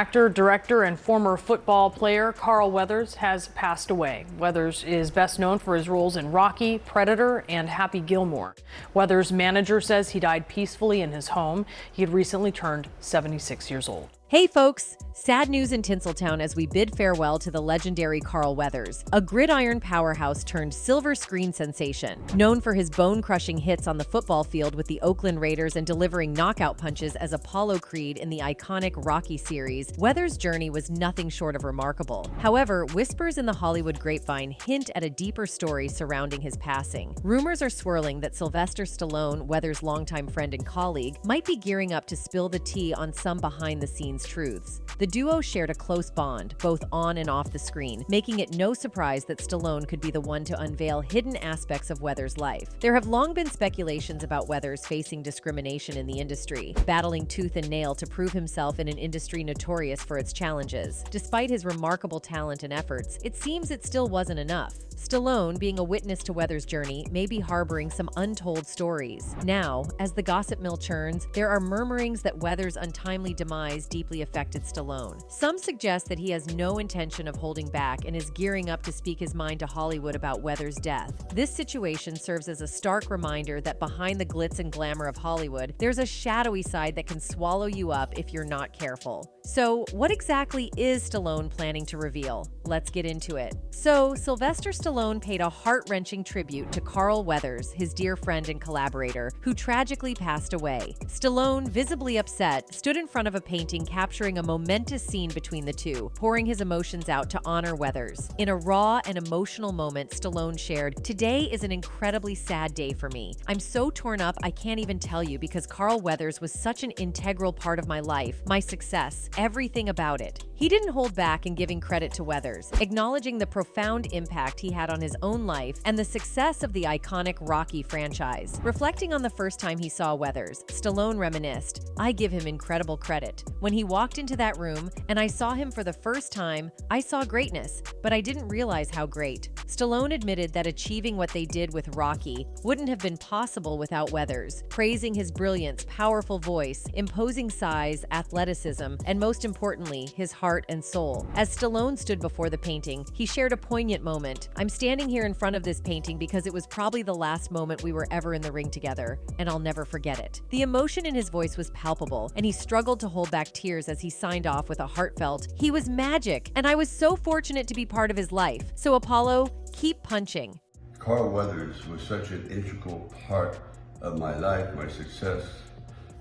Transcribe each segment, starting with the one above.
Actor, director, and former football player Carl Weathers has passed away. Weathers is best known for his roles in Rocky, Predator, and Happy Gilmore. Weathers' manager says he died peacefully in his home. He had recently turned 76 years old. Hey folks, sad news in Tinseltown as we bid farewell to the legendary Carl Weathers, a gridiron powerhouse turned silver screen sensation. Known for his bone-crushing hits on the football field with the Oakland Raiders and delivering knockout punches as Apollo Creed in the iconic Rocky series, Weathers' journey was nothing short of remarkable. However, whispers in the Hollywood grapevine hint at a deeper story surrounding his passing. Rumors are swirling that Sylvester Stallone, Weathers' longtime friend and colleague, might be gearing up to spill the tea on some behind-the-scenes truths. The duo shared a close bond, both on and off the screen, making it no surprise that Stallone could be the one to unveil hidden aspects of Weathers' life. There have long been speculations about Weathers facing discrimination in the industry, battling tooth and nail to prove himself in an industry notorious for its challenges. Despite his remarkable talent and efforts, it seems it still wasn't enough. Stallone, being a witness to Weathers' journey, may be harboring some untold stories. Now, as the gossip mill churns, there are murmurings that Weathers' untimely demise deeply affected Stallone. Some suggest that he has no intention of holding back and is gearing up to speak his mind to Hollywood about Weathers' death. This situation serves as a stark reminder that behind the glitz and glamour of Hollywood, there's a shadowy side that can swallow you up if you're not careful. So, what exactly is Stallone planning to reveal? Let's get into it. So, Sylvester Stallone paid a heart-wrenching tribute to Carl Weathers, his dear friend and collaborator, who tragically passed away. Stallone, visibly upset, stood in front of a painting capturing a momentous scene between the two, pouring his emotions out to honor Weathers. In a raw and emotional moment, Stallone shared, "Today is an incredibly sad day for me. I'm so torn up I can't even tell you because Carl Weathers was such an integral part of my life, my success, everything about it." He didn't hold back in giving credit to Weathers, acknowledging the profound impact he had on his own life and the success of the iconic Rocky franchise. Reflecting on the first time he saw Weathers, Stallone reminisced, "I give him incredible credit. When he walked into that room and I saw him for the first time, I saw greatness, but I didn't realize how great." Stallone admitted that achieving what they did with Rocky wouldn't have been possible without Weathers, praising his brilliance, powerful voice, imposing size, athleticism, and most importantly, his heart and soul. As Stallone stood before the painting, he shared a poignant moment. "I'm standing here in front of this painting because it was probably the last moment we were ever in the ring together, and I'll never forget it." The emotion in his voice was palpable, and he struggled to hold back tears as he signed off with a heartfelt, "He was magic, and I was so fortunate to be part of his life. So Apollo, keep punching." Carl Weathers was such an integral part of my life, my success,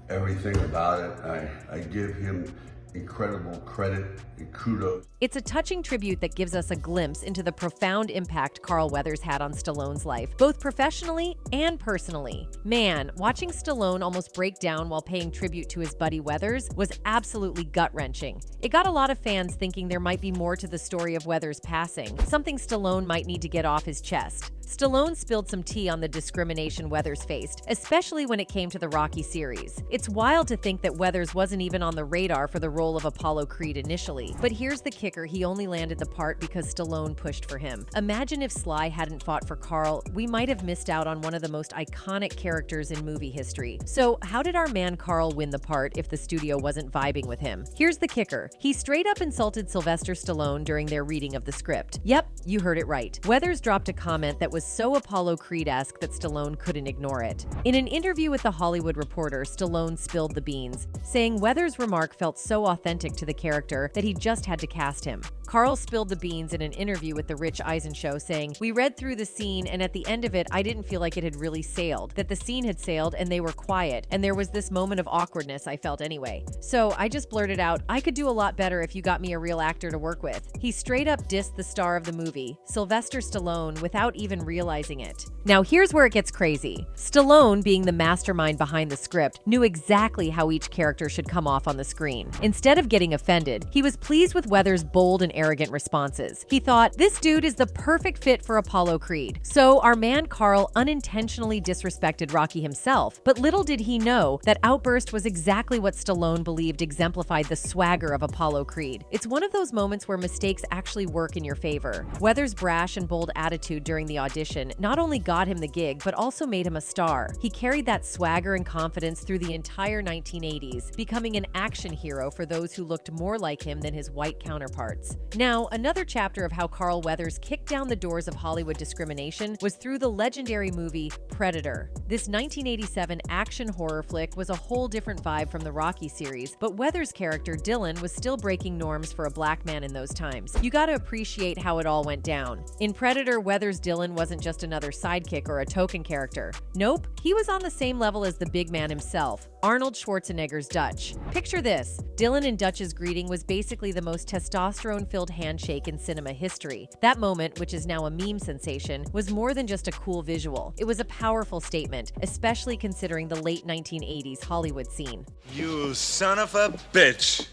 everything about it. I give him incredible credit and kudos. It's a touching tribute that gives us a glimpse into the profound impact Carl Weathers had on Stallone's life, both professionally and personally. Man, watching Stallone almost break down while paying tribute to his buddy Weathers was absolutely gut-wrenching. It got a lot of fans thinking there might be more to the story of Weathers' passing, something Stallone might need to get off his chest. Stallone spilled some tea on the discrimination Weathers faced, especially when it came to the Rocky series. It's wild to think that Weathers wasn't even on the radar for the role of Apollo Creed initially. But here's the kicker, he only landed the part because Stallone pushed for him. Imagine if Sly hadn't fought for Carl, we might have missed out on one of the most iconic characters in movie history. So how did our man Carl win the part if the studio wasn't vibing with him? Here's the kicker, he straight up insulted Sylvester Stallone during their reading of the script. Yep, you heard it right. Weathers dropped a comment that was so Apollo Creed-esque that Stallone couldn't ignore it. In an interview with The Hollywood Reporter, Stallone spilled the beans, saying Weathers' remark felt so authentic to the character that he just had to cast him. Carl spilled the beans in an interview with The Rich Eisen Show, saying, "We read through the scene and at the end of it, I didn't feel like it had really sailed, that the scene had sailed and they were quiet, and there was this moment of awkwardness I felt anyway. So I just blurted out, I could do a lot better if you got me a real actor to work with." He straight up dissed the star of the movie, Sylvester Stallone, without even realizing it. Now here's where it gets crazy. Stallone, being the mastermind behind the script, knew exactly how each character should come off on the screen. Instead of getting offended, he was pleased with Weathers' bold and arrogant responses. He thought, this dude is the perfect fit for Apollo Creed. So our man Carl unintentionally disrespected Rocky himself, but little did he know that outburst was exactly what Stallone believed exemplified the swagger of Apollo Creed. It's one of those moments where mistakes actually work in your favor. Weathers' brash and bold attitude during the audition not only got him the gig, but also made him a star. He carried that swagger and confidence through the entire 1980s, becoming an action hero for those who looked more like him than his white counterparts. Now, another chapter of how Carl Weathers kicked down the doors of Hollywood discrimination was through the legendary movie Predator. This 1987 action horror flick was a whole different vibe from the Rocky series, but Weathers' character, Dylan, was still breaking norms for a black man in those times. You gotta appreciate how it all went down. In Predator, Weathers' Dylan wasn't just another sidekick or a token character. Nope, he was on the same level as the big man himself, Arnold Schwarzenegger's Dutch. Picture this, Dylan and Dutch's greeting was basically the most testosterone-filled handshake in cinema history. That moment, which is now a meme sensation, was more than just a cool visual. It was a powerful statement, especially considering the late 1980s Hollywood scene. You son of a bitch!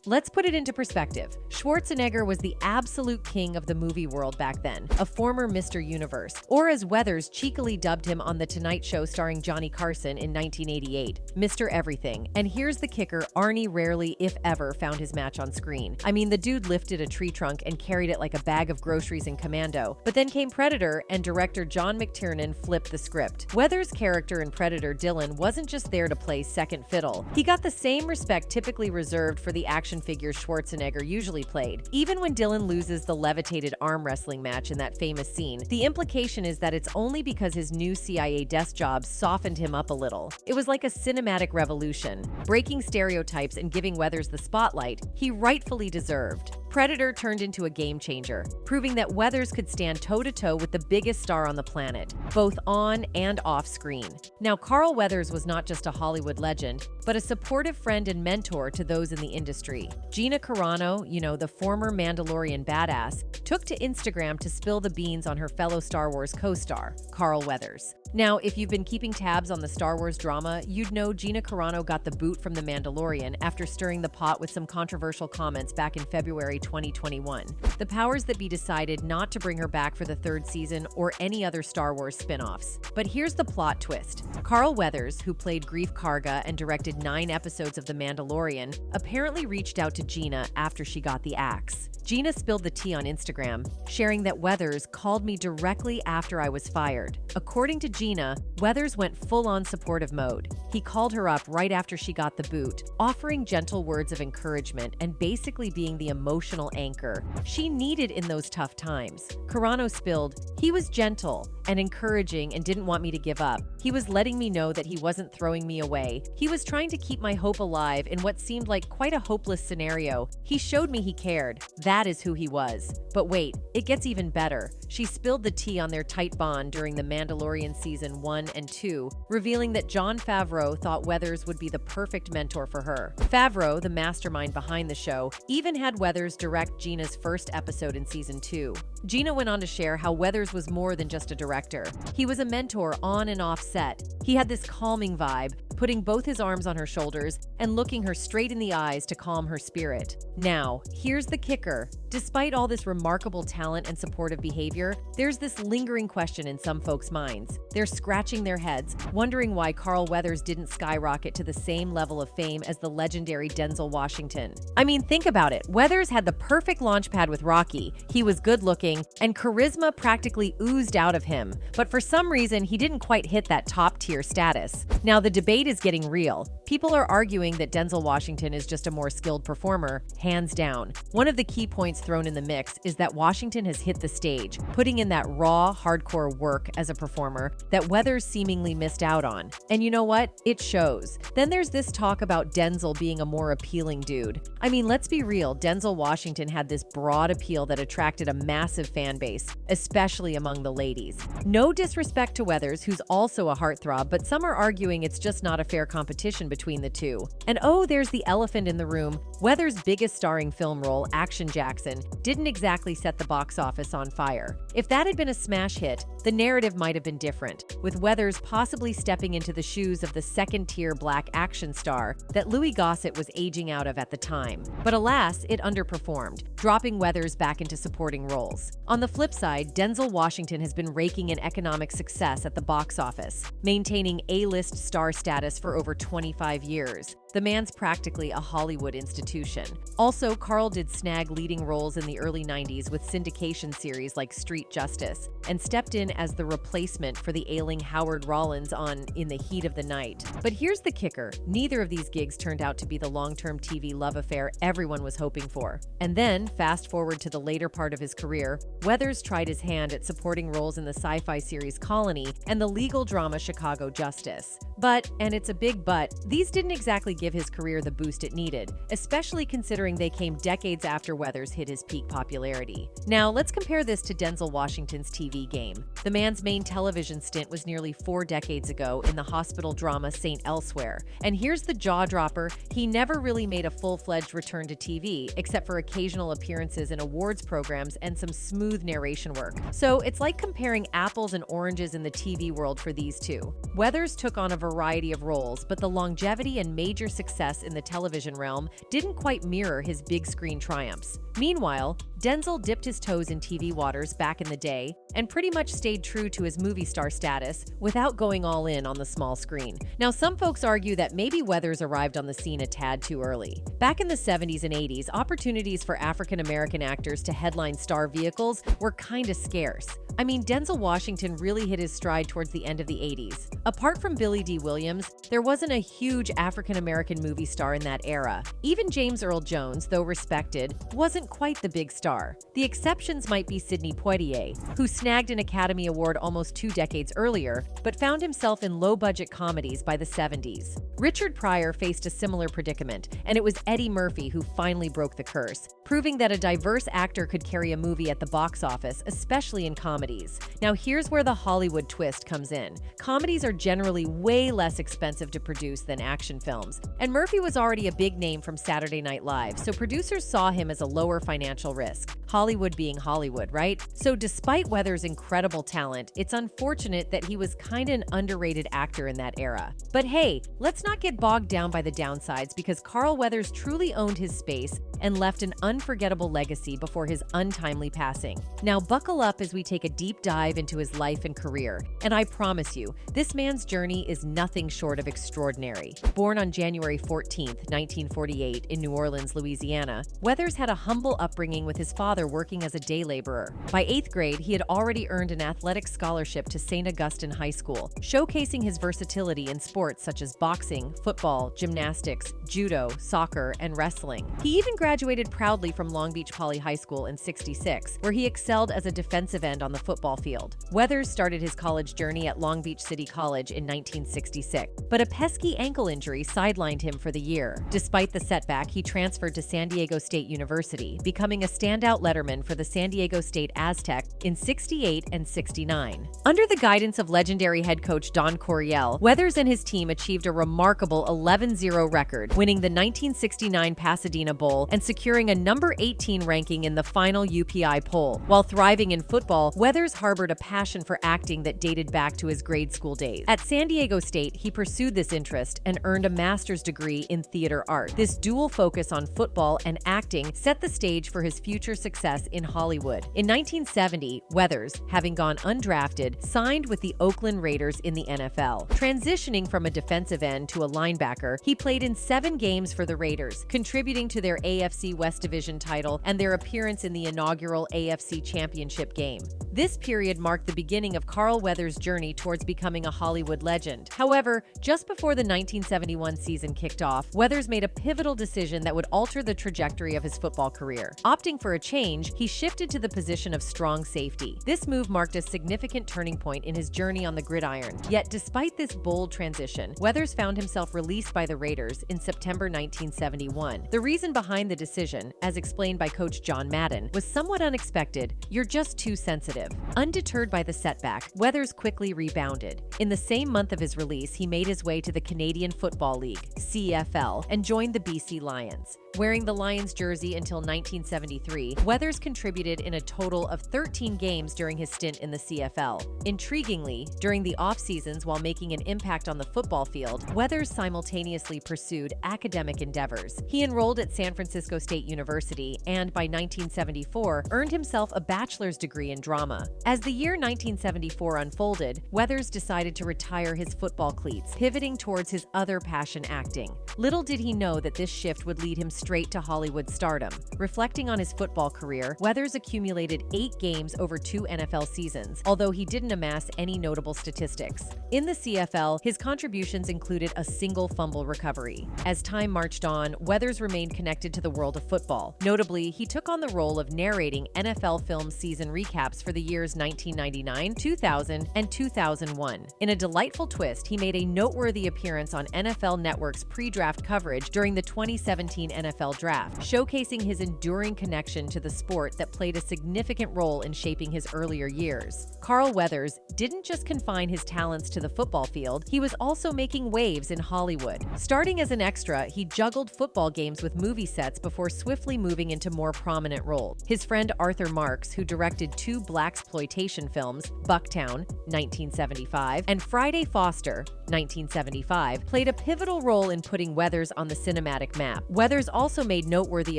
Let's put it into perspective. Schwarzenegger was the absolute king of the movie world back then, a former Mr. Universe, or as Weathers cheekily dubbed him on The Tonight Show starring Johnny Carson in 1988, Mr. Everything. And here's the kicker, Arnie rarely, if ever, found his match on screen. I mean, the dude lifted a tree trunk and carried it like a bag of groceries in Commando. But then came Predator, and director John McTiernan flipped the script. Weathers' character in Predator, Dylan, wasn't just there to play second fiddle. He got the same respect typically reserved for the action figure Schwarzenegger usually played. Even when Dylan loses the levitated arm wrestling match in that famous scene, the implication is that it's only because his new CIA desk job softened him up a little. It was like a cinematic revolution, breaking stereotypes and giving Weathers the spotlight he rightfully deserved. Predator turned into a game changer, proving that Weathers could stand toe-to-toe with the biggest star on the planet, both on and off screen. Now, Carl Weathers was not just a Hollywood legend, but a supportive friend and mentor to those in the industry. Gina Carano, the former Mandalorian badass, took to Instagram to spill the beans on her fellow Star Wars co-star, Carl Weathers. Now, if you've been keeping tabs on the Star Wars drama, you'd know Gina Carano got the boot from The Mandalorian after stirring the pot with some controversial comments back in February 2021. The powers that be decided not to bring her back for the third season or any other Star Wars spin-offs. But here's the plot twist. Carl Weathers, who played Greef Karga and directed 9 episodes of The Mandalorian, apparently reached out to Gina after she got the axe. Gina spilled the tea on Instagram, sharing that Weathers called me directly after I was fired. According to Gina, Weathers went full-on supportive mode. He called her up right after she got the boot, offering gentle words of encouragement and basically being the emotional anchor she needed in those tough times. Carano spilled, he was gentle and encouraging and didn't want me to give up. He was letting me know that he wasn't throwing me away. He was trying to keep my hope alive in what seemed like quite a hopeless scenario. He showed me he cared. That is who he was. But wait, it gets even better. She spilled the tea on their tight bond during The Mandalorian Season 1 and 2, revealing that Jon Favreau thought Weathers would be the perfect mentor for her. Favreau, the mastermind behind the show, even had Weathers direct Gina's first episode in Season 2. Gina went on to share how Weathers was more than just a director. He was a mentor on and off set. He had this calming vibe, putting both his arms on her shoulders and looking her straight in the eyes to calm her spirit. Now, here's the kicker. Despite all this remarkable talent and supportive behavior, there's this lingering question in some folks' minds. They're scratching their heads, wondering why Carl Weathers didn't skyrocket to the same level of fame as the legendary Denzel Washington. I mean, think about it. Weathers had the perfect launchpad with Rocky. He was good-looking, and charisma practically oozed out of him. But for some reason, he didn't quite hit that top-tier status. Now, the debate is getting real. People are arguing that Denzel Washington is just a more skilled performer, hands down. One of the key points thrown in the mix is that Washington has hit the stage, putting in that raw, hardcore work as a performer that Weathers seemingly missed out on. And you know what? It shows. Then there's this talk about Denzel being a more appealing dude. I mean, let's be real, Denzel Washington had this broad appeal that attracted a massive fan base, especially among the ladies. No disrespect to Weathers, who's also a heartthrob, but some are arguing it's just not not a fair competition between the two. And oh, there's the elephant in the room. Weathers' biggest starring film role, Action Jackson, didn't exactly set the box office on fire. If that had been a smash hit, the narrative might have been different, with Weathers possibly stepping into the shoes of the second-tier black action star that Louis Gossett was aging out of at the time. But alas, it underperformed, dropping Weathers back into supporting roles. On the flip side, Denzel Washington has been raking in economic success at the box office, maintaining A-list star status for over 25 years. The man's practically a Hollywood institution. Also, Carl did snag leading roles in the early 90s with syndication series like Street Justice, and stepped in as the replacement for the ailing Howard Rollins on In the Heat of the Night. But here's the kicker: neither of these gigs turned out to be the long-term TV love affair everyone was hoping for. And then, fast forward to the later part of his career, Weathers tried his hand at supporting roles in the sci-fi series Colony and the legal drama Chicago Justice. But, and it's a big but, these didn't exactly give his career the boost it needed, especially considering they came decades after Weathers hit his peak popularity. Now, let's compare this to Denzel Washington's TV game. The man's main television stint was nearly 4 decades ago in the hospital drama St. Elsewhere. And here's the jaw-dropper: he never really made a full-fledged return to TV, except for occasional appearances in awards programs and some smooth narration work. So it's like comparing apples and oranges in the TV world for these two. Weathers took on a variety of roles, but the longevity and major success in the television realm didn't quite mirror his big screen triumphs. Meanwhile, Denzel dipped his toes in TV waters back in the day and pretty much stayed true to his movie star status without going all in on the small screen. Now, some folks argue that maybe Weathers arrived on the scene a tad too early. Back in the 70s and 80s, opportunities for African-American actors to headline star vehicles were kinda scarce. I mean, Denzel Washington really hit his stride towards the end of the 80s. Apart from Billy D. Williams, there wasn't a huge African-American movie star in that era. Even James Earl Jones, though respected, wasn't quite the big star. The exceptions might be Sidney Poitier, who snagged an Academy Award almost 2 decades earlier, but found himself in low-budget comedies by the 70s. Richard Pryor faced a similar predicament, and it was Eddie Murphy who finally broke the curse, proving that a diverse actor could carry a movie at the box office, especially in comedies. Now, here's where the Hollywood twist comes in. Comedies are generally way less expensive to produce than action films, and Murphy was already a big name from Saturday Night Live, so producers saw him as a lower financial risk. Hollywood being Hollywood, right? So despite Weathers' incredible talent, it's unfortunate that he was kinda an underrated actor in that era. But hey, let's not get bogged down by the downsides, because Carl Weathers truly owned his space and left an unforgettable legacy before his untimely passing. Now buckle up as we take a deep dive into his life and career, and I promise you, this man's journey is nothing short of extraordinary. Born on January 14th, 1948 in New Orleans, Louisiana, Weathers had a humble upbringing with his father working as a day laborer. By 8th grade, he had already earned an athletic scholarship to St. Augustine High School, showcasing his versatility in sports such as boxing, football, gymnastics, judo, soccer, and wrestling. He even graduated proudly from Long Beach Poly High School in '66, where he excelled as a defensive end on the football field. Weathers started his college journey at Long Beach City College in 1966, but a pesky ankle injury sidelined him for the year. Despite the setback, he transferred to San Diego State University, becoming a standout letterman for the San Diego State Aztec in '68 and '69. Under the guidance of legendary head coach Don Coryell, Weathers and his team achieved a remarkable 11-0 record, winning the 1969 Pasadena Bowl and securing a number 18 ranking in the final UPI poll. While thriving in football, Weathers harbored a passion for acting that dated back to his grade school days. At San Diego State, he pursued this interest and earned a master's degree in theater art. This dual focus on football and acting set the stage for his future success in Hollywood. In 1970, Weathers, having gone undrafted, signed with the Oakland Raiders in the NFL. Transitioning from a defensive end to a linebacker, he played in 7 games for the Raiders, contributing to their AFC West Division title and their appearance in the inaugural AFC Championship game. This period marked the beginning of Carl Weathers' journey towards becoming a Hollywood legend. However, just before the 1971 season kicked off, Weathers made a pivotal decision that would alter the trajectory of his football career. Opting for a change, he shifted to the position of strong safety. This move marked a significant turning point in his journey on the gridiron. Yet, despite this bold transition, Weathers found himself released by the Raiders in September 1971. The reason behind the decision, as explained by coach John Madden, was somewhat unexpected. "You're just too sensitive. initiative. Undeterred by the setback, Weathers quickly rebounded. In the same month of his release, he made his way to the Canadian Football League, CFL, and joined the BC Lions. Wearing the Lions jersey until 1973, Weathers contributed in a total of 13 games during his stint in the CFL. Intriguingly, during the off-seasons while making an impact on the football field, Weathers simultaneously pursued academic endeavors. He enrolled at San Francisco State University and, by 1974, earned himself a bachelor's degree in drama. As the year 1974 unfolded, Weathers decided to retire his football cleats, pivoting towards his other passion, acting. Little did he know that this shift would lead him straight to Hollywood stardom. Reflecting on his football career, Weathers accumulated 8 games over 2 NFL seasons, although he didn't amass any notable statistics. In the CFL, his contributions included a single fumble recovery. As time marched on, Weathers remained connected to the world of football. Notably, he took on the role of narrating NFL film season recaps for the years 1999, 2000, and 2001. In a delightful twist, he made a noteworthy appearance on NFL Network's pre-draft coverage during the 2017 NFL Draft, showcasing his enduring connection to the sport that played a significant role in shaping his earlier years. Carl Weathers didn't just confine his talents to the football field, he was also making waves in Hollywood. Starting as an extra, he juggled football games with movie sets before swiftly moving into more prominent roles. His friend Arthur Marks, who directed 2 blaxploitation films, Bucktown, 1975, and Friday Foster, 1975, played a pivotal role in putting Weathers on the cinematic map. Weathers also made noteworthy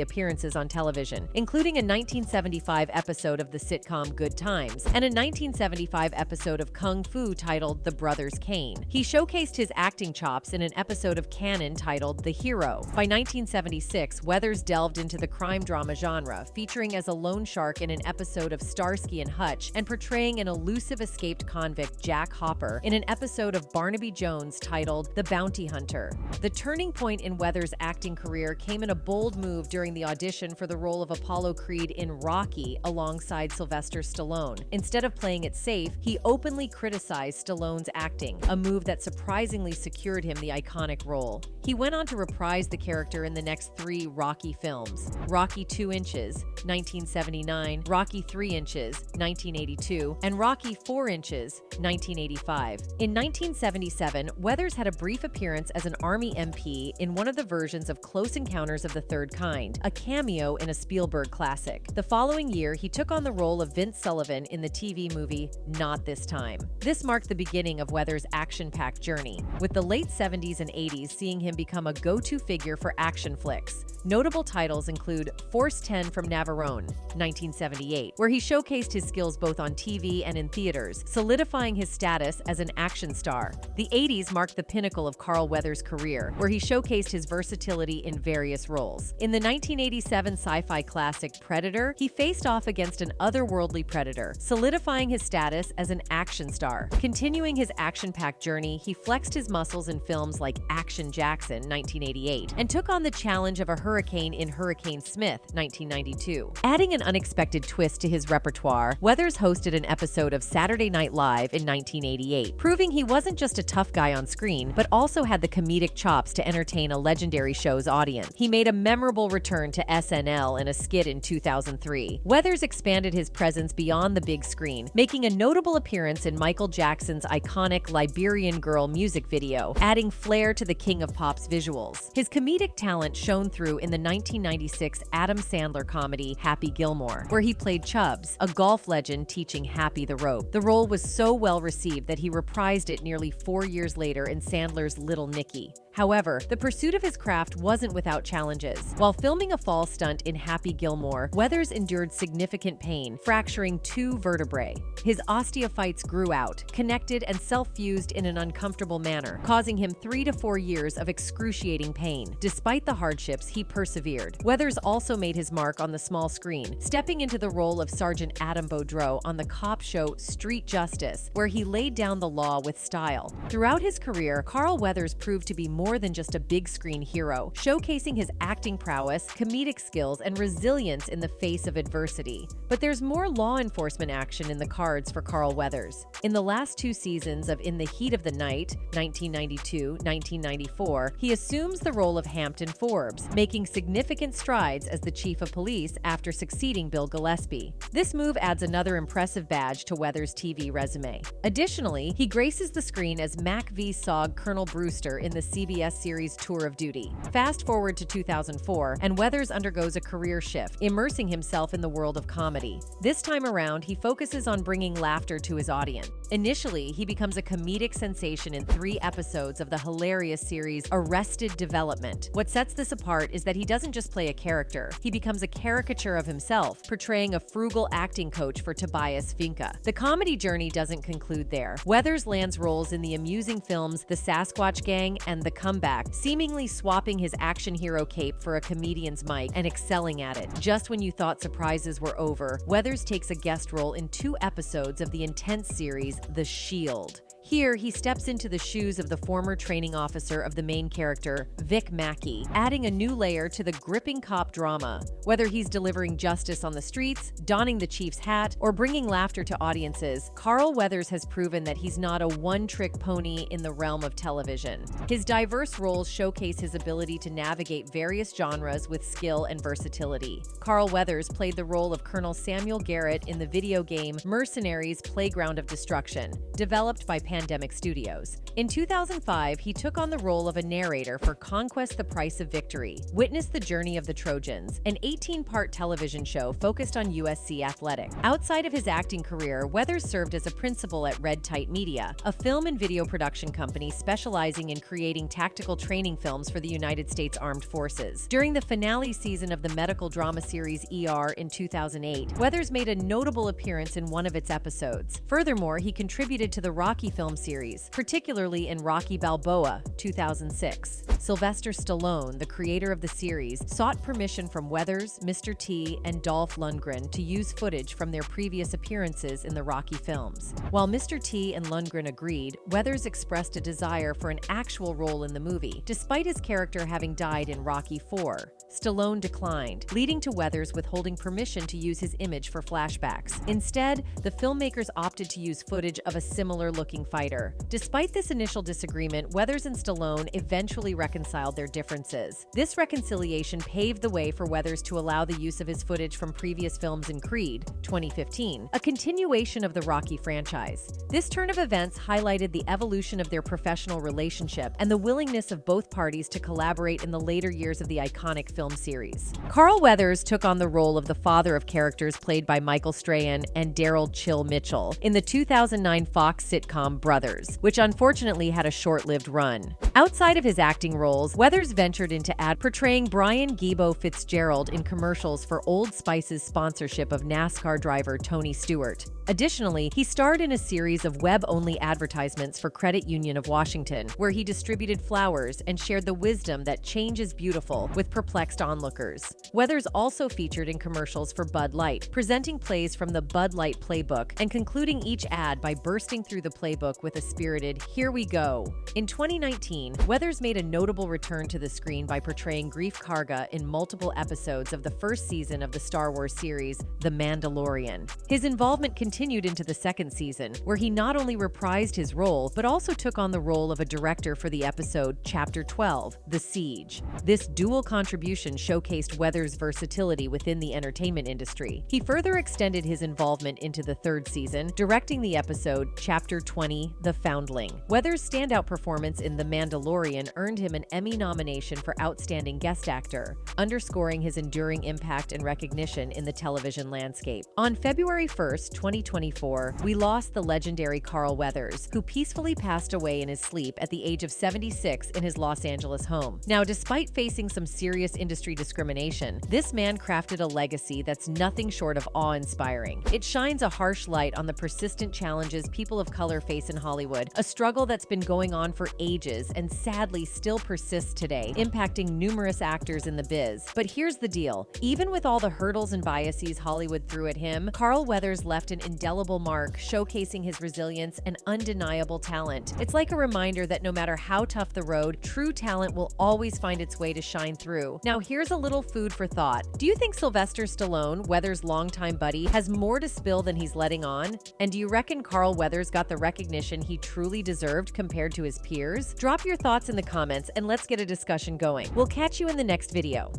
appearances on television, including a 1975 episode of the sitcom Good Times and a 1975 episode of Kung Fu titled The Brothers Kane. He showcased his acting chops in an episode of Cannon titled The Hero. By 1976, Weathers delved into the crime drama genre, featuring as a loan shark in an episode of Starsky and Hutch and portraying an elusive escaped convict, Jack Hopper, in an episode of Barnaby Jones titled The Bounty Hunter. The turning point in Weathers' acting career came in a bold move during the audition for the role of Apollo Creed in Rocky alongside Sylvester Stallone. Instead of playing it safe, he openly criticized Stallone's acting, a move that surprisingly secured him the iconic role. He went on to reprise the character in the next 3 Rocky films: Rocky 2 Inches, 1979, Rocky 3 Inches, 1982, and Rocky 4 Inches, 1985. In 1977, Weathers had a brief appearance as an Army MP in one of the versions of Close Encounters of the Third Kind, a cameo in a Spielberg classic. The following year, he took on the role of Vince Sullivan in the TV movie Not This Time. This marked the beginning of Weathers' action-packed journey, with the late 70s and 80s seeing him become a go-to figure for action flicks. Notable titles include Force 10 from Navarone, 1978, where he showcased his skills both on TV and in theaters, solidifying his status as an action star. The 80s marked the pinnacle of Carl Weathers' career, where he showcased his versatility in various roles. In the 1987 sci-fi classic Predator, he faced off against an otherworldly predator, solidifying his status as an action star. Continuing his action-packed journey, he flexed his muscles in films like Action Jackson, 1988, and took on the challenge of a hurricane in Hurricane Smith, 1992. Adding an unexpected twist to his repertoire, Weathers hosted an episode of Saturday Night Live in 1988, proving he wasn't just a tough guy on screen, but also had the comedic chops to entertain a legendary show's audience. He made a memorable return to SNL in a skit in 2003. Weathers expanded his presence beyond the big screen, making a notable appearance in Michael Jackson's iconic Liberian Girl music video, adding flair to the King of Pop's visuals. His comedic talent shone through in the 1996 Adam Sandler comedy Happy Gilmore, where he played Chubbs, a golf legend teaching Happy the rope. The role was so well received that he reprised it nearly 4 years later in Sandler's Little Nicky. However, the pursuit of his craft wasn't without challenges. While filming a fall stunt in Happy Gilmore, Weathers endured significant pain, fracturing 2 vertebrae. His osteophytes grew out, connected and self-fused in an uncomfortable manner, causing him 3 to 4 years of excruciating pain. Despite the hardships, he persevered. Weathers also made his mark on the small screen, stepping into the role of Sergeant Adam Boudreau on the cop show Street Justice, where he laid down the law with style. Throughout his career, Carl Weathers proved to be more than just a big screen hero, showcasing his acting prowess, comedic skills, and resilience in the face of adversity. But there's more law enforcement action in the cards for Carl Weathers. In the last 2 seasons of In the Heat of the Night, 1992-1994, he assumes the role of Hampton Forbes, making making significant strides as the chief of police after succeeding Bill Gillespie. This move adds another impressive badge to Weathers' TV resume. Additionally, he graces the screen as Mac v. Sog Colonel Brewster in the CBS series Tour of Duty. Fast forward to 2004, and Weathers undergoes a career shift, immersing himself in the world of comedy. This time around, he focuses on bringing laughter to his audience. Initially, he becomes a comedic sensation in 3 episodes of the hilarious series Arrested Development. What sets this apart is that he doesn't just play a character, he becomes a caricature of himself, portraying a frugal acting coach for Tobias Finca. The comedy journey doesn't conclude there. Weathers lands roles in the amusing films The Sasquatch Gang and The Comeback, seemingly swapping his action hero cape for a comedian's mic and excelling at it. Just when you thought surprises were over, Weathers takes a guest role in 2 episodes of the intense series The Shield. Here, he steps into the shoes of the former training officer of the main character, Vic Mackey, adding a new layer to the gripping cop drama. Whether he's delivering justice on the streets, donning the chief's hat, or bringing laughter to audiences, Carl Weathers has proven that he's not a one-trick pony in the realm of television. His diverse roles showcase his ability to navigate various genres with skill and versatility. Carl Weathers played the role of Colonel Samuel Garrett in the video game Mercenaries: Playground of Destruction, developed by Pandemic Studios. In 2005, he took on the role of a narrator for Conquest: The Price of Victory. Witness the Journey of the Trojans, an 18-part television show focused on USC athletics. Outside of his acting career, Weathers served as a principal at Red Tide Media, a film and video production company specializing in creating tactical training films for the United States Armed Forces. During the finale season of the medical drama series ER in 2008, Weathers made a notable appearance in one of its episodes. Furthermore, he contributed to the Rocky film series, particularly in Rocky Balboa, 2006. Sylvester Stallone, the creator of the series, sought permission from Weathers, Mr. T, and Dolph Lundgren to use footage from their previous appearances in the Rocky films. While Mr. T and Lundgren agreed, Weathers expressed a desire for an actual role in the movie, despite his character having died in Rocky IV. Stallone declined, leading to Weathers withholding permission to use his image for flashbacks. Instead, the filmmakers opted to use footage of a similar-looking fighter. Despite this initial disagreement, Weathers and Stallone eventually reconciled their differences. This reconciliation paved the way for Weathers to allow the use of his footage from previous films in Creed, 2015, a continuation of the Rocky franchise. This turn of events highlighted the evolution of their professional relationship and the willingness of both parties to collaborate in the later years of the iconic film series. Carl Weathers took on the role of the father of characters played by Michael Strahan and Daryl Chill Mitchell in the 2009 Fox sitcom Brothers, which unfortunately had a short-lived run. Outside of his acting roles, Weathers ventured into portraying Brian Gibo Fitzgerald in commercials for Old Spice's sponsorship of NASCAR driver Tony Stewart. Additionally, he starred in a series of web-only advertisements for Credit Union of Washington, where he distributed flowers and shared the wisdom that change is beautiful with perplexed onlookers. Weathers also featured in commercials for Bud Light, presenting plays from the Bud Light playbook and concluding each ad by bursting through the playbook with a spirited "Here we go." In 2019, Weathers made a notable return to the screen by portraying Greef Karga in multiple episodes of the first season of the Star Wars series The Mandalorian. His involvement continued into the second season, where he not only reprised his role, but also took on the role of a director for the episode Chapter 12, The Siege. This dual contribution showcased Weathers' versatility within the entertainment industry. He further extended his involvement into the third season, directing the episode Chapter 20, The Foundling. Weathers' standout performance in The Mandalorian earned him an Emmy nomination for Outstanding Guest Actor, underscoring his enduring impact and recognition in the television landscape. On February 1st, 2024, we lost the legendary Carl Weathers, who peacefully passed away in his sleep at the age of 76 in his Los Angeles home. Now, despite facing some serious industry discrimination, this man crafted a legacy that's nothing short of awe-inspiring. It shines a harsh light on the persistent challenges people of color face in Hollywood, a struggle that's been going on for ages and sadly still persists today, impacting numerous actors in the biz. But here's the deal. Even with all the hurdles and biases Hollywood threw at him, Carl Weathers left an indelible mark, showcasing his resilience and undeniable talent. It's like a reminder that no matter how tough the road, true talent will always find its way to shine through. Now, here's a little food for thought. Do you think Sylvester Stallone, Weathers' longtime buddy, has more to spill than he's letting on? And do you reckon Carl Weathers got the recognition recognition he truly deserved compared to his peers? Drop your thoughts in the comments and let's get a discussion going. We'll catch you in the next video.